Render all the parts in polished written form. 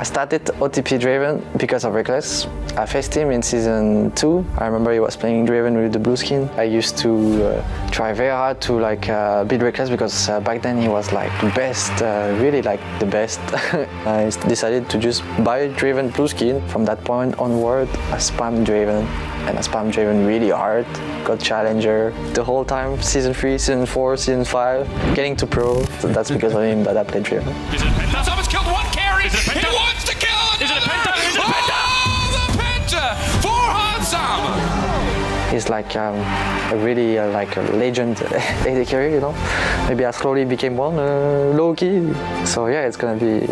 I started OTP Draven because of Reckless. I faced him in season 2. I remember he was playing Draven with the blue skin. I used to try very hard to beat Reckless because back then he was like the best, really like the best. I decided to just buy Draven blue skin. From that point onward, I spammed Draven. And I spammed Draven really hard, got Challenger the whole time, season 3, season 4, season 5, getting to Pro. So that's because of him that I played Draven. Is it a penta? Thomas killed one carry! Is it a penta? He wants to kill another! Is it a penta? Is it a penta? Oh, the penta for Hansam! He's like a really like a legend AD carry, you know. Maybe I slowly became one low key. So yeah, it's gonna be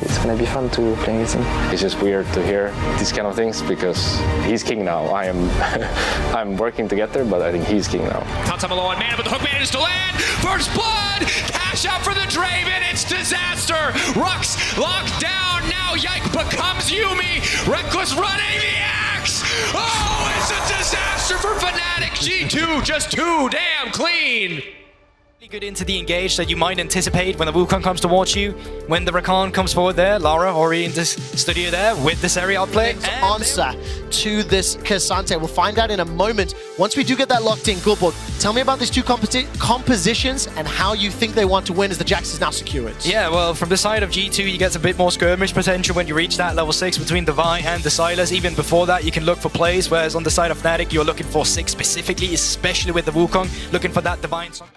fun to play with him. It's just weird to hear these kind of things because he's king now. I'm working to get there, but I think he's king now. Hansam alone, man, but the hook manages to land. First blood, cash out for the Draven. It's disaster. Rux locked down. Now Yike becomes Yumi. Reckless running the axe. Oh, it's a disaster for Fnatic. G2 just too damn clean. Good into the engage that you might anticipate when the Wukong comes towards you, when the Rakan comes forward there, Lara already in this studio there with this area outplay. Answer to this Cassante. We'll find out in a moment. Once we do get that locked in, Goldborg, tell me about these two compositions and how you think they want to win as the Jax is now secured. Yeah, well, from the side of G2, you get a bit more skirmish potential when you reach that level 6 between the Vi and the Sylas. Even before that, you can look for plays, whereas on the side of Fnatic, you're looking for 6 specifically, especially with the Wukong, looking for that Divine Song.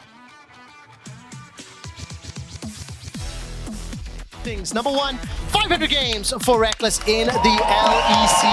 Things. Number 1, 500 games for Reckless in the LEC.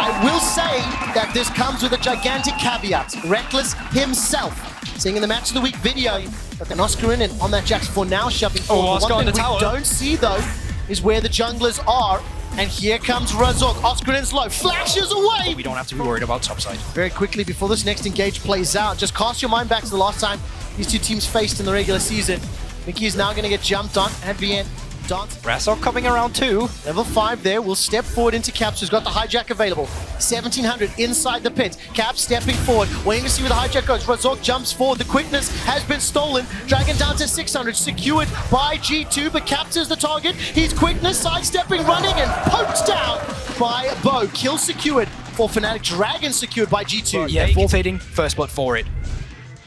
I will say that this comes with a gigantic caveat. Reckless himself, saying in the Match of the Week video that an Oscarin on that Jax for now shoving forward. Oscar One on the thing tower. we don't see though is where the junglers are. And here comes Razork. Oscarin's low, flashes away. We don't have to be worried about topside. Very quickly before this next engage plays out, just cast your mind back to the last time these two teams faced in the regular season. Mickey is now going to get jumped on. Advien dance. Razork coming around too. Level 5 there. Will step forward into Caps, who's got the hijack available. 1700 inside the pit. Caps stepping forward. Waiting to see where the hijack goes. Razork jumps forward. The quickness has been stolen. Dragon down to 600. Secured by G2, but Caps is the target. He's quickness, sidestepping, running, and poked down by Bo. Kill secured for Fnatic. Dragon secured by G2. Yeah, forfeiting first blood for it.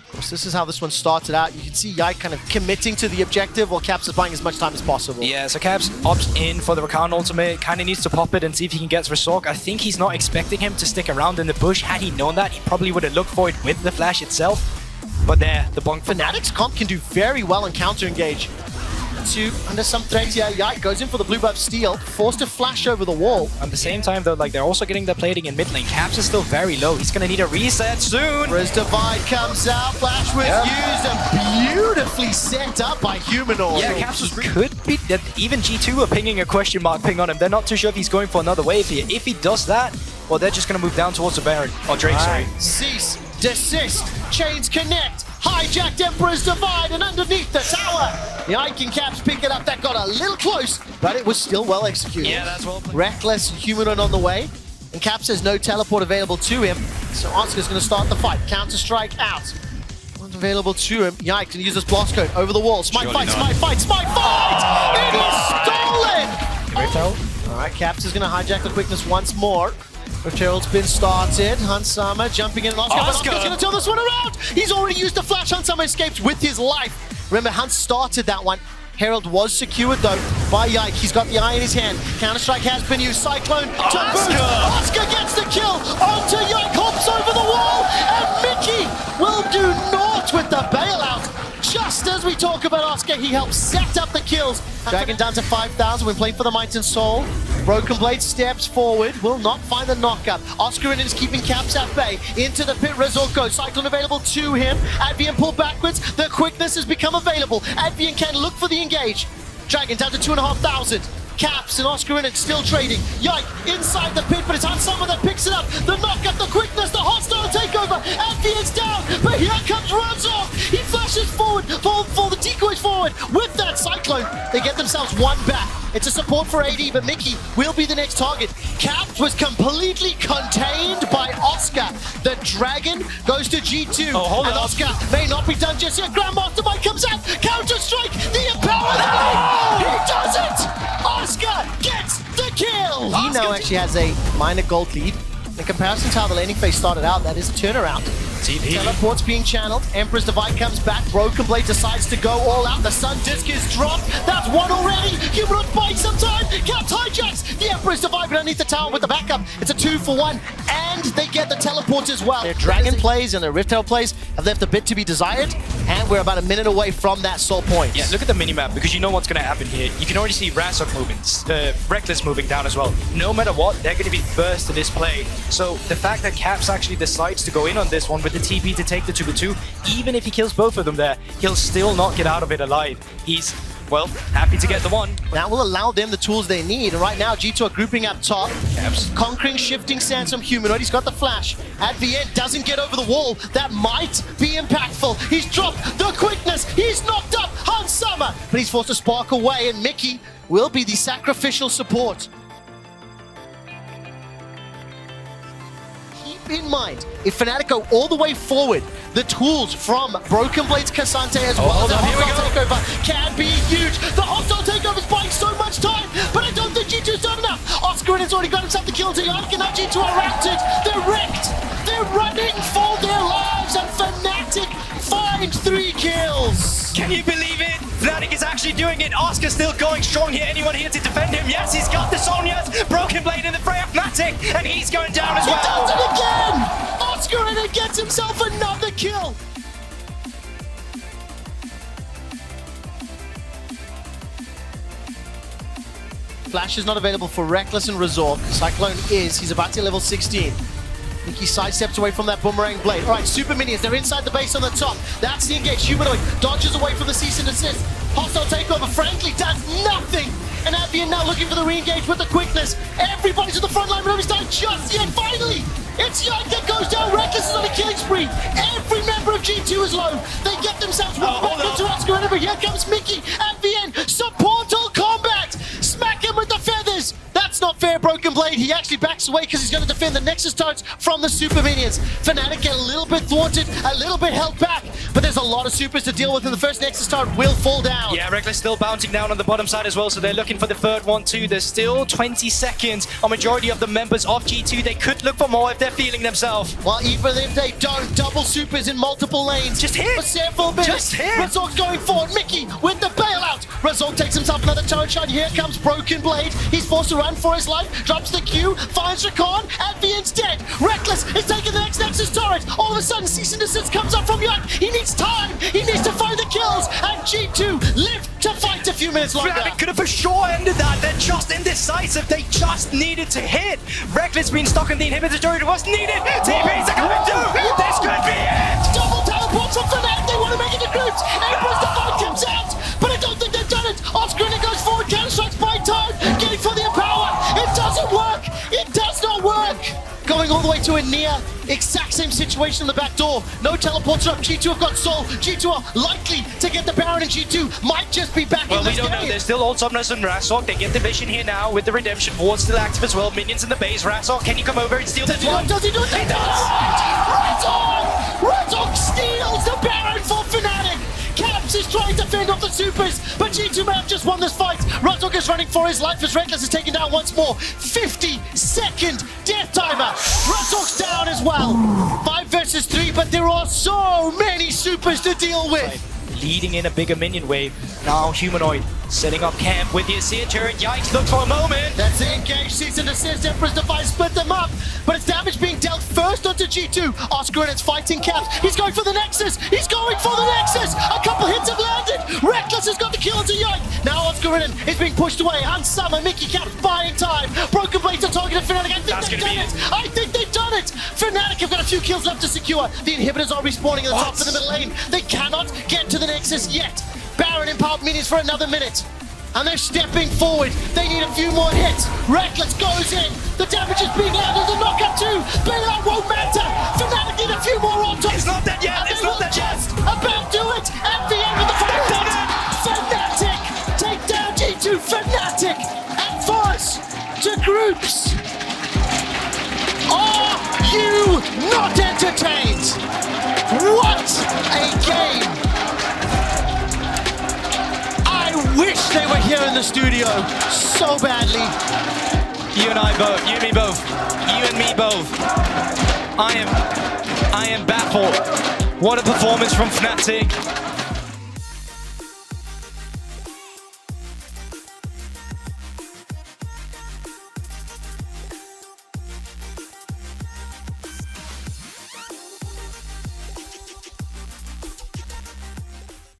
Of course, this is how this one started out. You can see Yike kind of committing to the objective while Caps is buying as much time as possible. Yeah, so Caps opts in for the Rakan ultimate, kind of needs to pop it and see if he can get Razork. I think he's not expecting him to stick around in the bush. Had he known that, he probably would have looked for it with the flash itself. But there, the bonk for Fnatic's comp can do very well in counter engage. Two under some threat here. Yike goes in for the blue buff steal, forced to flash over the wall. At the same time though, like they're also getting the plating in mid lane. Caps is still very low. He's gonna need a reset soon. Riz Divide comes out, flash was used and beautifully set up by Humanoid. Yeah, Caps could be, even G2 are pinging a question mark ping on him. They're not too sure if he's going for another wave here. If he does that, well, they're just gonna move down towards the Baron, or Drake, sorry. Cease, desist, chains connect, hijacked Emperor's Divide, and underneath the tower, the Ike and Caps pick it up. That got a little close, but it was still well executed. Yeah, that's well played. Reckless Humanoid on the way, and Caps has no teleport available to him, so Oscar's going to start the fight. Counter-strike out. One's available to him. Yike can use this blast code over the wall. Smite fight, smite fight, smite fight! It is stolen! Alright, Caps is going to hijack the quickness once more. Rift Herald's been started. Hansama jumping in. Oscar's going to turn this one around. He's already used the flash. Hansama escapes with his life. Remember, Hans started that one. Herald was secured though by Yike. He's got the eye in his hand. Counter-strike has been used. Cyclone to boot. Oscar gets the kill. Onto Yike. Hops over the wall. And Mickey will do naught with the bailout. Just as we talk about Oscar, he helps set up the kills. Dragon down to 5,000. We're playing for the Might and Soul. Broken Blade steps forward. Will not find the knockup. Oscar is keeping Caps at bay. Into the pit. Razork goes. Cyclone available to him. Advien pulled backwards. The quickness has become available. Advien can look for the engage. Dragon down to 2,500. Caps and Oscar in it still trading. Yike inside the pit, but it's Hansama that picks it up. The knockup, the quickness, the hostile takeover. Advien's down, but here comes Razork. He flashes forward for the decoys forward with that Cyclone. They get themselves one back. It's a support for AD, but Mickey will be the next target. Caps was completely contained by Oscar. The Dragon goes to G2, and Oscar may not be done just yet. Grandmaster Mike comes out, Counter-Strike, the Empower. He does it! Oscar gets actually has a minor gold lead. In comparison to how the laning phase started out, that is a turnaround. TP. Teleport's being channeled. Emperor's Divide comes back. Broken Blade decides to go all out. The Sun Disc is dropped. That's one already. Humanoid buying some time. Caps hijacks. The Emperor's Divide underneath the tower with the backup. It's a 2-for-1. And they get the teleport as well. Their Dragon plays and their Rift Herald plays have left a bit to be desired. And we're about a minute away from that soul point. Yeah, look at the minimap, because you know what's going to happen here. You can already see Razok moving, Reckless moving down as well. No matter what, they're going to be first to this play. So the fact that Caps actually decides to go in on this one with the TP to take the 2v2, even if he kills both of them there, he'll still not get out of it alive. He's, well, happy to get the one. That will allow them the tools they need. And right now, G2 are grouping up top. Caps. Conquering shifting stance from Humanoid. He's got the flash. At the end, doesn't get over the wall. That might be impactful. He's dropped the quickness. He's knocked up Hans Summer. But he's forced to spark away, and Mickey will be the sacrificial support. In mind, if Fnatic go all the way forward, the tools from Broken Blade's Cassante as well as the hostile takeover can be huge. The hostile takeover is buying so much time, but I don't think G2's done enough. Oscar has already got himself the kill into Yannick, and now G2 are routed. They're wrecked. They're running for their lives, and Fnatic find 3 kills. Can you believe it? Fnatic is actually doing it. Oscar still going strong here. Anyone here to defend him? Yes, he's got the Sonias. Broken Blade in the fray of Fnatic, and he's going down as well. He does it again! Oscar and it gets himself another kill. Flash is not available for Reckless and Resort. Cyclone is. He's about to level 16. Mickey sidesteps away from that boomerang blade. All right, super minions, they're inside the base on the top. That's the engage. Humanoid dodges away from the cease and desist. Hostile takeover, frankly, does nothing. And Avian now looking for the re-engage with the quickness. Everybody's at the front line, but nobody's done just yet. Finally, it's Yank that goes down. Reckless is on a killing spree. Every member of G2 is low. They get themselves back into Oscar. Here comes Mickey. Avian, support all combat. Smack him with the feathers. That's not fair, Broken Blade. He actually backs away because he's going to defend the Nexus turrets from the super minions. Fnatic get a little bit thwarted, a little bit held back, but there's a lot of supers to deal with, and the first Nexus turret will fall down. Yeah, Reckless still bouncing down on the bottom side as well, so they're looking for the third one too. There's still 20 seconds. A majority of the members of G2, they could look for more if they're feeling themselves. Well, even if they don't, double supers in multiple lanes. Just hit! For several minutes. Just hit! Razor's going forward. Mickey with the bailout. Razor takes himself another turret shot. Here comes Broken Blade. He's forced to run for his life. Drops the Q, finds Rakan, Avian's dead. Reckless is taking the next Nexus turret. All of a sudden, cease and desist comes up from Yank. He needs time. He needs to find the kills. And G2 live to fight a few minutes longer. Fnatic could have for sure ended that. They're just indecisive. They just needed to hit. Reckless being stuck in the inhibitor turret was needed. TPs are coming through. This could be it. Double teleports from Fnatic. They want to make it to groups. Emperor's Divide comes out, but I don't think they've done it. Oscar goes forward. Counter strikes by time. Getting for the empower. It doesn't work. It does not work. Going all the way to a near exact same situation in the back door. No teleports up. G2 have got Soul. G2 are likely to get the Baron, and G2 might just be back in this game. Well, we don't know. There's still Old Somnus and Razok. They get the vision here now with the Redemption Ward still active as well. Minions in the base. Razok, can you come over and steal this one? Does he do it? He does! Razok steals the Baron for Fnatic. Caps is trying to fend off the supers, but G2 may have just won this fight. Razok is running for his life as Reckless is taken down once more. 50-second death timer. Razok's down as well. 5 versus 3, but there are so many supers to deal with. Leading in a bigger minion wave. Now Humanoid setting up camp with the Asir turret. Yikes, look for a moment. That's the engage. Cease and desist. Emperor's Divide split them up, but it's damage being dealt first onto G2. Oscar and it's fighting Caps. He's going for the Nexus. He's going for the Nexus. A couple hits have landed. Reckless has got the kill into Yank. Now Oscar and is being pushed away. Hans Summer, Mickey Caps buying time. Broken Blades are targeting Fnatic. I think they've done it. Fnatic have got a few kills left to secure. The inhibitors are respawning at the top of the middle lane. They cannot get to the Nexus yet. Baron empowered minions for another minute. And they're stepping forward. They need a few more hits. Reckless goes in. The damage is being landed. The knockup too. Bailout won't matter. Fnatic need a few more on top. It's not that yet. It's not that yet. About do it at the end of the fight. Fnatic take down G2. Fnatic and force to groups. Are you not entertained? What a game! I wish they were here in the studio so badly. You and I both. You and me both. You and me both. I am baffled. What a performance from Fnatic.